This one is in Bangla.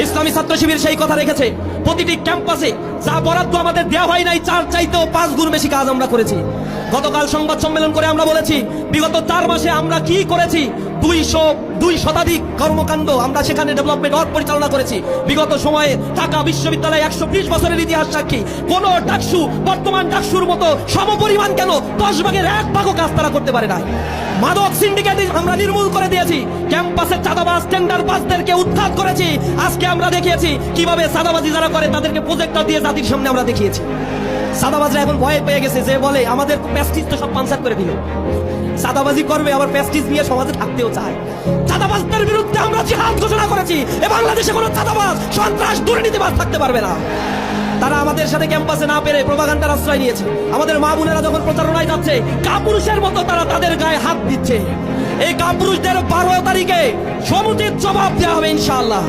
ইসলামী ছাত্র শিবির সেই কথা রেখেছে। প্রতিটি ক্যাম্পাসে যা বরাদ্দ আমাদের দেওয়া হয় নাই, 4 চাইতেও 5 গুণ বেশি কাজ আমরা করেছি। গতকাল সংবাদ সম্মেলন করে আমরা বলেছি বিগত 4 মাসে আমরা কি করেছি। 202 শতাধিক কর্মকাণ্ড আমরা সেখানে ডেভেলপমেন্ট ওয়ার্ক পরিচালনা করেছি। বিগত সময়ে ঢাকা বিশ্ববিদ্যালয় 120 বছরের ইতিহাস সাক্ষী। কোন ডাকসু বর্তমান ডাকসুর মতো সমপরিমাণ কেন 10 ভাগের 1 ভাগও কাজ তারা করতে পারে নাই। মাদক সিন্ডিকেট আমরা নির্মূল করে দিয়েছি। ক্যাম্পাসের চাঁদাবাজ টেন্ডারবাজদেরকে উৎখাত করেছি। আজকে আমরা দেখিয়েছি কিভাবে চাঁদাবাজি যারা করে তাদেরকে প্রজেক্টর দিয়ে জাতির সামনে আমরা দেখিয়েছি। চাঁদাবাজরা এখন ভয় পেয়ে গেছে, যে বলে আমাদের প্যাস্টিজ তো সব পাঞ্চার করে দিল। চাঁদাবাজি করবে আবার প্যাস্টিজ নিয়ে সমাজে থাকতেও চায়। চাঁদাবাজদের বিরুদ্ধে আমরা জিহাদ ঘোষণা করেছি। এ বাংলাদেশে কোনো চাঁদাবাজ, সন্ত্রাস, দুর্নীতিবাজ থাকতে পারবে না। তারা আমাদের সাথে ক্যাম্পাসে না পেরে প্রোপাগান্ডার আশ্রয় নিয়েছে। আমাদের মা বোনেরা যখন প্রচারণায় যাচ্ছে, কাপুরুষের মতো তারা তাদের গায়ে হাত দিচ্ছে। এই কাপুরুষদের 12 তারিখে সমুচিত জবাব দেওয়া হবে ইনশাআল্লাহ।